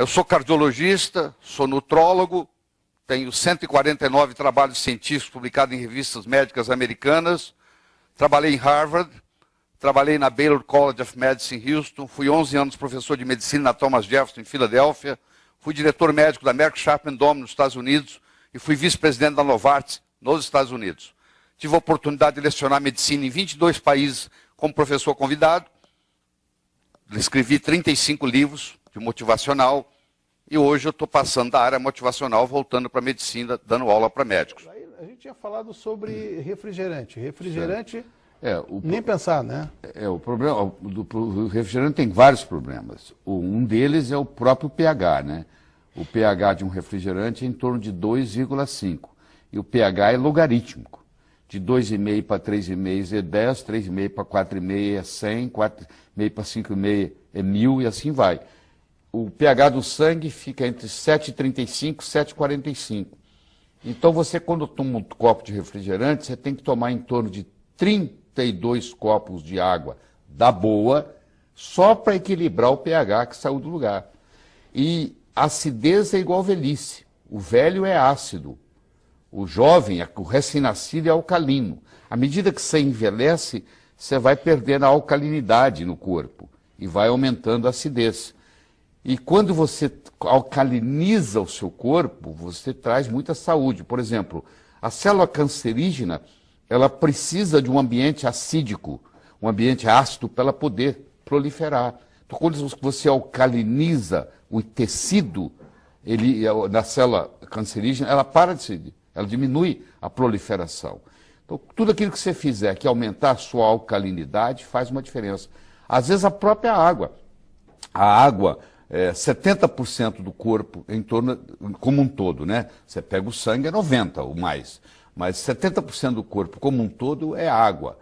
Eu sou cardiologista, sou nutrólogo, tenho 149 trabalhos científicos publicados em revistas médicas americanas, trabalhei em Harvard, trabalhei na Baylor College of Medicine em Houston, fui 11 anos professor de medicina na Thomas Jefferson em Filadélfia, fui diretor médico da Merck Chapman Dome nos Estados Unidos e fui vice-presidente da Novartis nos Estados Unidos. Tive a oportunidade de lecionar medicina em 22 países como professor convidado, escrevi 35 livros de motivacional e hoje eu estou passando da área motivacional, voltando para a medicina, dando aula para médicos. A gente tinha falado sobre refrigerante. Refrigerante, nem pensar, né? O problema do refrigerante tem vários problemas. Um deles é o próprio pH, né? O pH de um refrigerante é em torno de 2,5 e o pH é logarítmico. De 2,5 para 3,5 é 10, 3,5 para 4,5 é 100, 4,5 para 5,5 é 1000 e assim vai. O pH do sangue fica entre 7,35 e 7,45. Então você, quando toma um copo de refrigerante, você tem que tomar em torno de 32 copos de água da boa, só para equilibrar o pH que saiu do lugar. E acidez é igual velhice. O velho é ácido. O jovem, o recém-nascido é alcalino. À medida que você envelhece, você vai perdendo a alcalinidade no corpo e vai aumentando a acidez. E quando você alcaliniza o seu corpo, você traz muita saúde. Por exemplo, a célula cancerígena, ela precisa de um ambiente acídico, um ambiente ácido para ela poder proliferar. Então, quando você alcaliniza o tecido, na célula cancerígena, ela para de se... Ela diminui a proliferação. Então, tudo aquilo que você fizer que aumentar a sua alcalinidade faz uma diferença. Às vezes, a própria água. A água, 70% do corpo, em torno, como um todo, né? Você pega o sangue, é 90% ou mais. Mas 70% do corpo, como um todo, é água.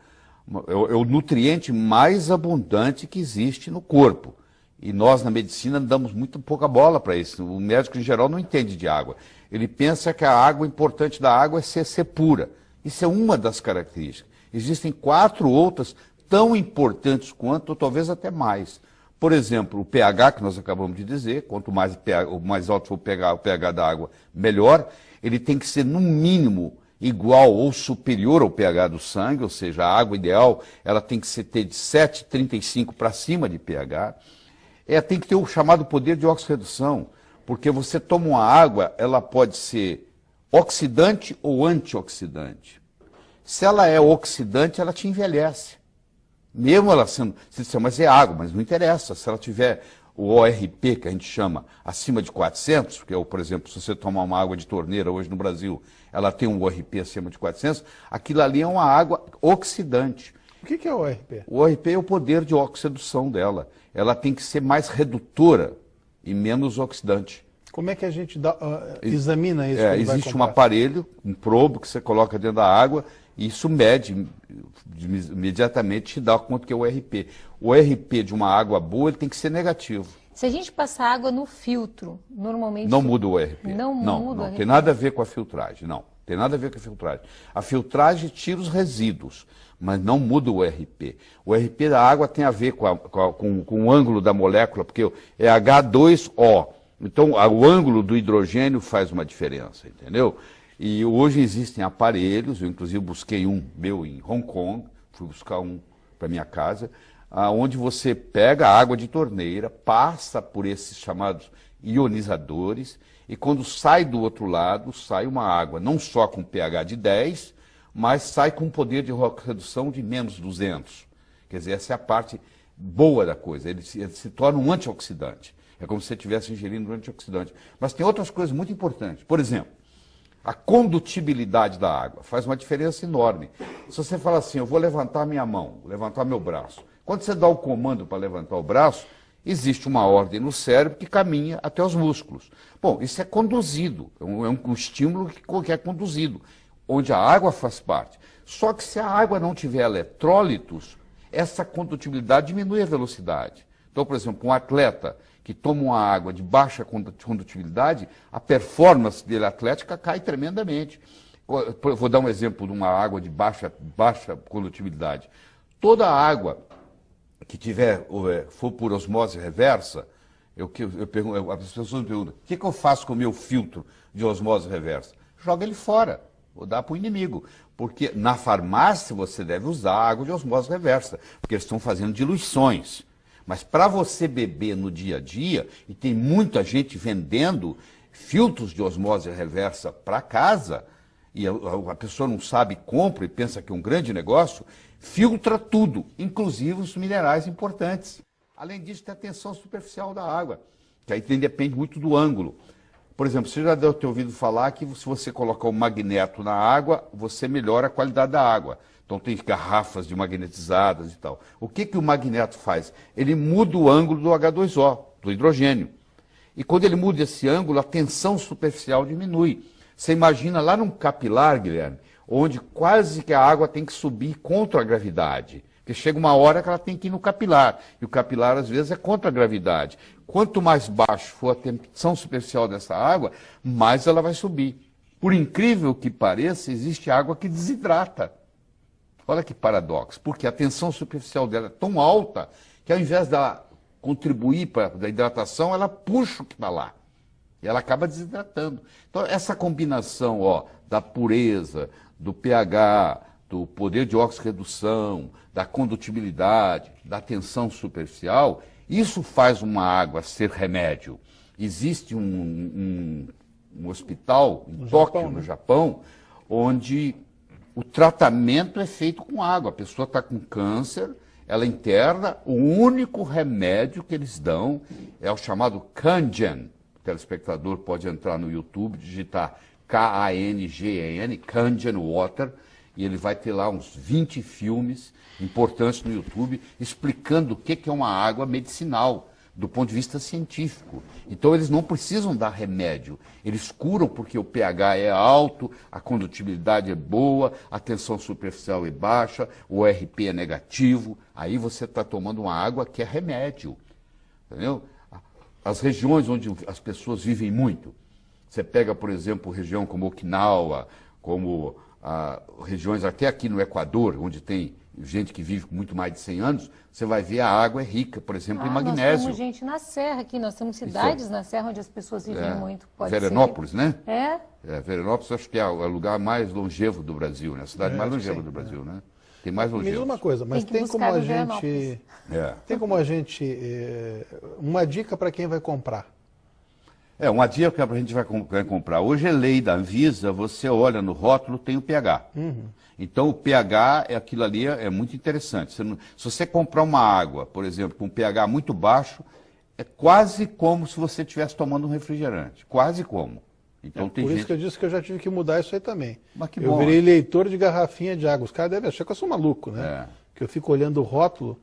É o nutriente mais abundante que existe no corpo. E nós, na medicina, damos muito pouca bola para isso. O médico, em geral, não entende de água. Ele pensa que a água importante da água é ser pura. Isso é uma das características. Existem 4 outras tão importantes quanto, ou talvez até mais. Por exemplo, o pH, que nós acabamos de dizer, quanto mais, o mais alto for o pH da água, melhor. Ele tem que ser, no mínimo, igual ou superior ao pH do sangue, ou seja, a água ideal ela tem que ter de 7,35 para cima de pH. Tem que ter o chamado poder de oxirredução. Porque você toma uma água, ela pode ser oxidante ou antioxidante. Se ela é oxidante, ela te envelhece. Mesmo ela sendo... Você diz, mas é água, mas não interessa. Se ela tiver o ORP, que a gente chama, acima de 400, que é, por exemplo, se você tomar uma água de torneira hoje no Brasil, ela tem um ORP acima de 400, aquilo ali é uma água oxidante. O que é o ORP? O ORP é o poder de oxidação dela. Ela tem que ser mais redutora e menos oxidante. Como é que a gente examina isso? Existe um aparelho, um probo que você coloca dentro da água e isso mede, imediatamente te dá quanto que é o ORP. O ORP de uma água boa ele tem que ser negativo. Se a gente passar água no filtro, normalmente... Não muda o ORP. Não tem nada a ver com a filtragem, não. Tem nada a ver com a filtragem. A filtragem tira os resíduos, mas não muda o ORP. O ORP da água tem a ver com o ângulo da molécula, porque é H2O. Então, o ângulo do hidrogênio faz uma diferença, entendeu? E hoje existem aparelhos, eu inclusive busquei um meu em Hong Kong, fui buscar um para minha casa, onde você pega a água de torneira, passa por esses chamados ionizadores, e quando sai do outro lado, sai uma água não só com pH de 10, mas sai com poder de redução de menos 200. Quer dizer, essa é a parte boa da coisa, ele se torna um antioxidante. É como se você estivesse ingerindo um antioxidante. Mas tem outras coisas muito importantes. Por exemplo, a condutibilidade da água faz uma diferença enorme. Se você fala assim, eu vou levantar minha mão, levantar meu braço. Quando você dá o comando para levantar o braço, existe uma ordem no cérebro que caminha até os músculos. Bom, isso é conduzido, é um estímulo que é conduzido, onde a água faz parte. Só que se a água não tiver eletrólitos, essa condutibilidade diminui a velocidade. Então, por exemplo, um atleta que toma uma água de baixa condutibilidade, a performance dele atlética cai tremendamente. Vou dar um exemplo de uma água de baixa condutibilidade. Toda água que for por osmose reversa, As pessoas me perguntam, o que eu faço com o meu filtro de osmose reversa? Joga ele fora, ou dá para o inimigo. Porque na farmácia você deve usar água de osmose reversa, porque eles estão fazendo diluições. Mas para você beber no dia a dia, e tem muita gente vendendo filtros de osmose reversa para casa, e a pessoa não sabe, compra e pensa que é um grande negócio, filtra tudo, inclusive os minerais importantes. Além disso, tem a tensão superficial da água, que aí depende muito do ângulo. Por exemplo, você já deve ter ouvido falar que se você colocar um magneto na água, você melhora a qualidade da água. Então tem garrafas de magnetizadas e tal. O que o magneto faz? Ele muda o ângulo do H2O, do hidrogênio. E quando ele muda esse ângulo, a tensão superficial diminui. Você imagina lá num capilar, Guilherme, onde quase que a água tem que subir contra a gravidade. Porque chega uma hora que ela tem que ir no capilar. E o capilar, às vezes, é contra a gravidade. Quanto mais baixo for a tensão superficial dessa água, mais ela vai subir. Por incrível que pareça, existe água que desidrata. Olha que paradoxo. Porque a tensão superficial dela é tão alta que, ao invés dela contribuir para a hidratação, ela puxa o que está lá. E ela acaba desidratando. Então, essa combinação da pureza, do pH, do poder de oxirredução, da condutibilidade, da tensão superficial, isso faz uma água ser remédio. Existe um hospital em Tóquio, no Japão, onde o tratamento é feito com água. A pessoa está com câncer, ela interna, o único remédio que eles dão é o chamado Kangen. O telespectador pode entrar no YouTube, digitar Kangen, Kangen Water, e ele vai ter lá uns 20 filmes importantes no YouTube explicando o que é uma água medicinal, do ponto de vista científico. Então eles não precisam dar remédio, eles curam porque o pH é alto, a condutibilidade é boa, a tensão superficial é baixa, o ORP é negativo, aí você está tomando uma água que é remédio. Entendeu? As regiões onde as pessoas vivem muito, você pega, por exemplo, região como Okinawa, como regiões até aqui no Equador, onde tem gente que vive com muito mais de 100 anos, você vai ver a água é rica, por exemplo, em magnésio. Nós temos gente na Serra aqui, nós temos cidades na Serra onde as pessoas vivem muito. Pode Veranópolis, ser. Né? Veranópolis acho que é o lugar mais longevo do Brasil, né? A cidade mais longeva do Brasil, né? Tem mais longevo. Me diz uma coisa, mas tem como a gente... Tem como a gente... uma dica para quem vai comprar. Uma dica que a gente vai comprar. Hoje é lei da Anvisa, você olha no rótulo, tem o pH. Então o pH, aquilo ali é muito interessante. Se você comprar uma água, por exemplo, com um pH muito baixo, é quase como se você estivesse tomando um refrigerante. Quase como. Então, por isso que eu disse que eu já tive que mudar isso aí também. Mas que eu bom, virei leitor de garrafinha de água. Os caras devem achar que eu sou maluco, né? Que eu fico olhando o rótulo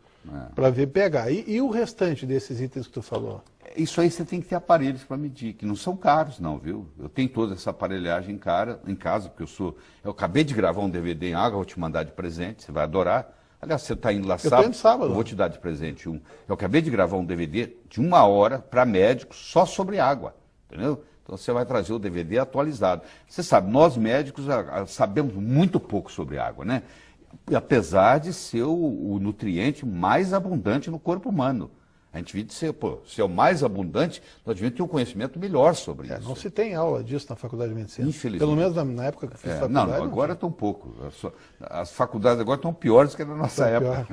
para ver pH. E o restante desses itens que tu falou? Isso aí você tem que ter aparelhos para medir, que não são caros não, viu? Eu tenho toda essa aparelhagem em casa, porque eu acabei de gravar um DVD em água, vou te mandar de presente, você vai adorar. Aliás, você está indo lá sábado, eu vou te dar de presente um. Eu acabei de gravar um DVD de 1 hora para médicos só sobre água, entendeu? Então você vai trazer o DVD atualizado. Você sabe, nós médicos sabemos muito pouco sobre água, né? Apesar de ser o nutriente mais abundante no corpo humano. A gente devia ser o mais abundante, nós devíamos ter um conhecimento melhor sobre isso. Não se tem aula disso na faculdade de medicina. Infelizmente. Pelo menos na época que eu fiz faculdade. Não, agora estão pouco. As faculdades agora estão piores que na nossa época.